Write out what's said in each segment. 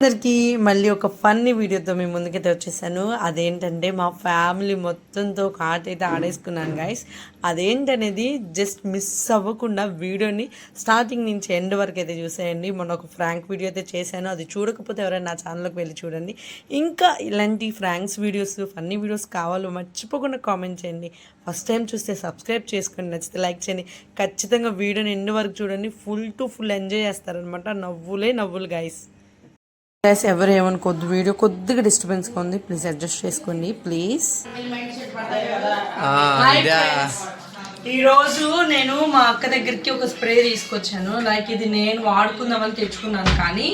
అందరికీ మళ్ళీ ఒక ఫన్నీ వీడియోతో మేము ముందుకైతే వచ్చేసాను. అదేంటంటే మా ఫ్యామిలీ మొత్తంతో ఒక ఆట అయితే ఆడేసుకున్నాను గైస్. అదేంటనేది జస్ట్ మిస్ అవ్వకుండా వీడియోని స్టార్టింగ్ నుంచి ఎండ్ వరకు అయితే చూసేయండి. మొన్న ఒక ఫ్రాంక్ వీడియో అయితే చేశాను, అది చూడకపోతే ఎవరైనా నా ఛానల్కి వెళ్ళి చూడండి. ఇంకా ఇలాంటి ఫ్రాంక్స్ వీడియోస్, ఫన్నీ వీడియోస్ కావాలో మర్చిపోకుండా కామెంట్ చేయండి. ఫస్ట్ టైం చూస్తే సబ్స్క్రైబ్ చేసుకోండి, నచ్చితే లైక్ చేయండి. ఖచ్చితంగా వీడియోని ఎండ్ వరకు చూడండి, ఫుల్ టు ఫుల్ ఎంజాయ్ చేస్తారనమాట. నవ్వులే నవ్వులు గైస్. గైస్ ఎవరు ఏమనుకోద్దు, వీడియో కొద్దిగా డిస్టర్బెన్స్గా ఉంది, ప్లీజ్ అడ్జస్ట్ చేసుకోండి ప్లీజ్. ఈరోజు నేను మా అక్క దగ్గరికి ఒక స్ప్రే తీసుకొచ్చాను. లైక్ ఇది నేను వాడుకుందామని తెచ్చుకున్నాను, కానీ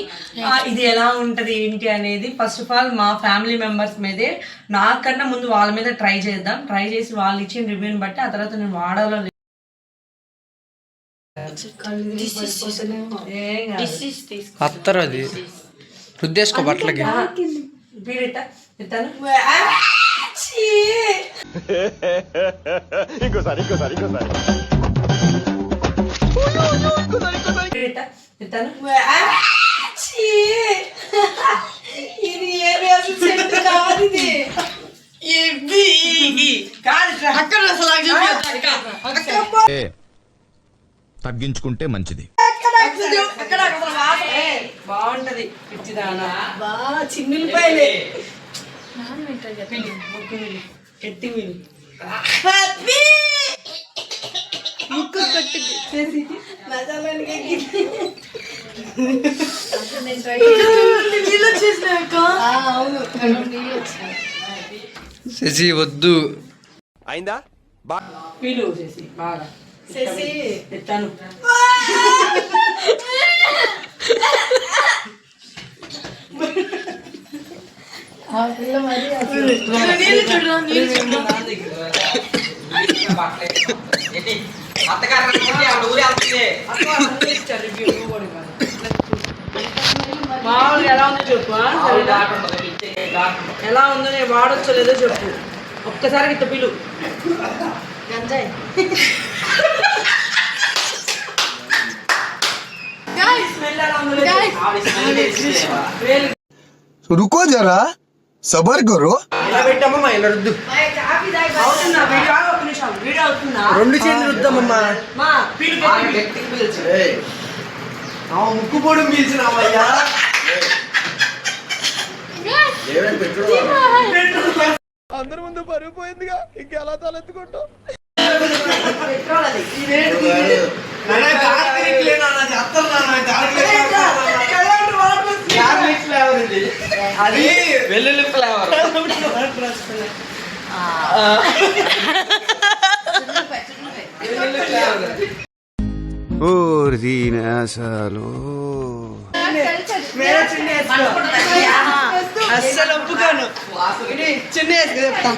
ఇది ఎలా ఉంటుంది ఏంటి అనేది ఫస్ట్ ఆఫ్ ఆల్ మా ఫ్యామిలీ మెంబర్స్ మీదే, నాకన్నా ముందు వాళ్ళ మీద ట్రై చేద్దాం. ట్రై చేసి వాళ్ళు ఇచ్చిన రివ్యూని బట్టి ఆ తర్వాత నేను వాడాలో అత్తరది రుద్దేసుకో బట్టలకి. తగ్గించుకుంటే మంచిది. బాగుంటది చిన్నులపాయలే ఎట్టి మిల్లు ముక్కు కొట్టి శశి వద్దు అయిందా పీలు చేసి బాగా ఎత్తాను. మామూలుగా ఎలా ఉందో చెప్పు, ఎలా ఉందో నేను వాడొచ్చో లేదో చెప్పు. ఒక్కసారి ఇట్ట పిలు रुको जरा सबर करो. రెండు చేతులు రుద్దామమ్మా. ముక్కు పొడి పీల్చినావయ్యా. అందరి ముందు పరుగు పోయిందిగా, ఇంకెలా తలెత్తుకుంటావు? అది వెల్లుల్లి ఫ్లేవర్. అస్సలు ఒప్పుకోను. చిన్న చెప్తాం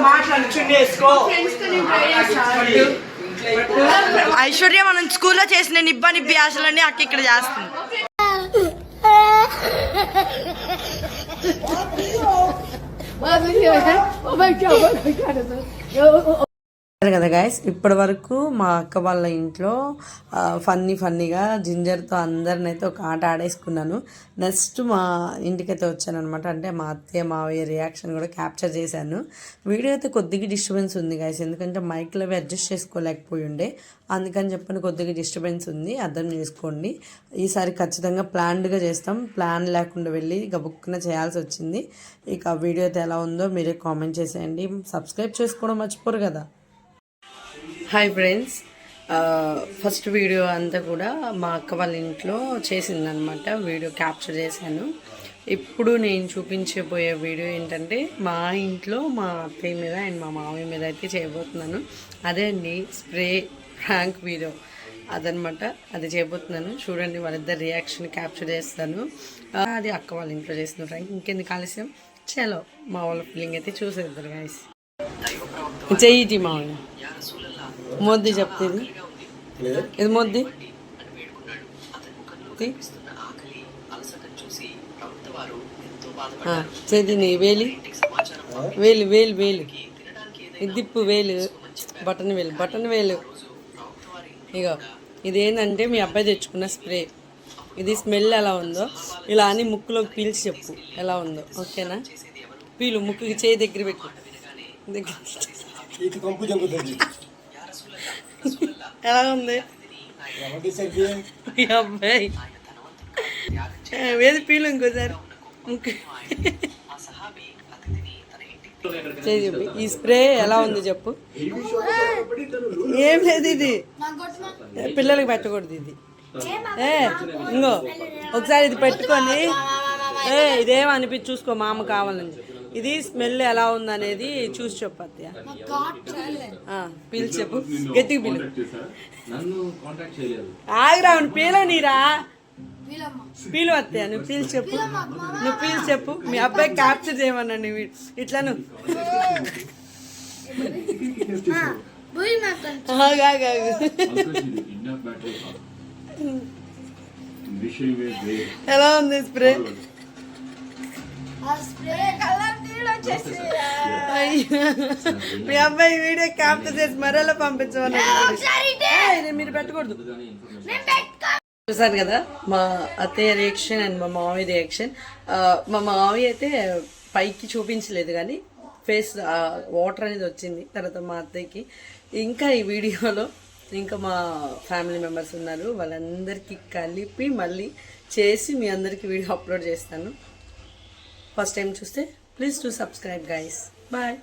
మాట్లాడు. చిన్న వేసుకో. ఐశ్వర్య మనం స్కూల్లో చేసిన నిబ్బా నిబ్బి ఆశలన్నీ అక్క ఇక్కడ చేస్తుంది. కదా గైస్, ఇప్పటి వరకు మా అక్క వాళ్ళ ఇంట్లో ఫన్నీగా జింజర్తో అందరినైతే ఒక ఆట ఆడేసుకున్నాను. నెక్స్ట్ మా ఇంటికైతే వచ్చాను అనమాట. అంటే మా అత్తయ్య మావయ్య రియాక్షన్ కూడా క్యాప్చర్ చేశాను. వీడియో అయితే కొద్దిగా డిస్టర్బెన్స్ ఉంది గైస్, ఎందుకంటే మైక్లో అవి అడ్జస్ట్ చేసుకోలేకపోయి ఉండే, అందుకని చెప్పని కొద్దిగా డిస్టర్బెన్స్ ఉంది, అర్థం చేసుకోండి. ఈసారి ఖచ్చితంగా ప్లాన్డ్గా చేస్తాం, ప్లాన్ లేకుండా వెళ్ళి గబుక్కున చేయాల్సి వచ్చింది. ఇక వీడియో అయితే ఎలా ఉందో మీరే కామెంట్ చేసేయండి. సబ్స్క్రైబ్ చేసుకోవడం మర్చిపోరు కదా. హాయ్ ఫ్రెండ్స్, ఫస్ట్ వీడియో అంతా కూడా మా అక్క వాళ్ళ ఇంట్లో చేసిందనమాట. వీడియో క్యాప్చర్ చేశాను. ఇప్పుడు నేను చూపించబోయే వీడియో ఏంటంటే మా ఇంట్లో మా అత్తయ్య మీద అండ్ మా మామయ్య మీద అయితే చేయబోతున్నాను. అదే అండి స్ప్రే ఫ్రాంక్ వీడియో అదనమాట, అది చేయబోతున్నాను. చూడండి, వాళ్ళిద్దరు రియాక్షన్ క్యాప్చర్ చేస్తాను. అది అక్క వాళ్ళ ఇంట్లో చేసిన ఫ్రాంక్. ఇంకెందుకు ఆలస్యం, చలో మా వాళ్ళ ఫీలింగ్ అయితే చూసేద్దరు గాయస్. చెయ్యి మామయ్య మోద్ది చెప్తుంది, ఇది మోద్ది చేతిని వేలి వేలు వేలు వేలు దిప్పు వేలు బటన్ వేలు ఇగో ఇదేంటంటే మీ అబ్బాయి తెచ్చుకున్న స్ప్రే. ఇది స్మెల్ ఎలా ఉందో ఇలా అని ముక్కులోకి పీల్చి చెప్పు ఎలా ఉందో, ఓకేనా? పీలు ముక్కుకి చేయి దగ్గర పెట్టు. ఎలా ఉంది మీ అబ్బాయి? ఏది పీలు ఇంకోసారి ముక్కు చేయి చెప్పు. ఈ స్ప్రే ఎలా ఉంది చెప్పు. ఏం లేదు, ఇది పిల్లలకి పెట్టకూడదు. ఇది ఇంకో ఒకసారి ఇది పెట్టుకొని ఇదేమో అనిపించి చూసుకో, మా అమ్మ కావాలని. ఇది స్మెల్ ఎలా ఉందనేది చూసి చెప్పు అత్తయ్య. పీల్చి చెప్పు, గట్టిగా పీలు. ఆగిరా, పీల నీరా పీలు అత్తయ్య. నువ్వు పీల్చి చెప్పు, నువ్వు పీల్చి చెప్పు. మీ అబ్బాయి క్యాప్చర్ చేయమన్నాను ఇట్లా. నువ్వు ఎలా ఉంది స్ప్రే? మీ అబ్బాయి వీడియో క్యాప్చర్ చేసి మరెలా పంపించమన్నాడు. మీరు పెట్టకూడదు. చూసారు కదా మా అత్తయ్య రియాక్షన్ అండ్ మా మామయ్య రియాక్షన్. మా మామయ్య అయితే పైకి చూపించలేదు కానీ ఫేస్ వాటర్ అనేది వచ్చింది. తర్వాత మా అత్తయ్యకి ఇంకా ఈ వీడియోలో ఇంకా మా ఫ్యామిలీ మెంబర్స్ ఉన్నారు, వాళ్ళందరికీ కలిపి మళ్ళీ చేసి మీ అందరికీ వీడియో అప్లోడ్ చేస్తాను. ఫస్ట్ టైం చూస్తే please to subscribe guys. Bye.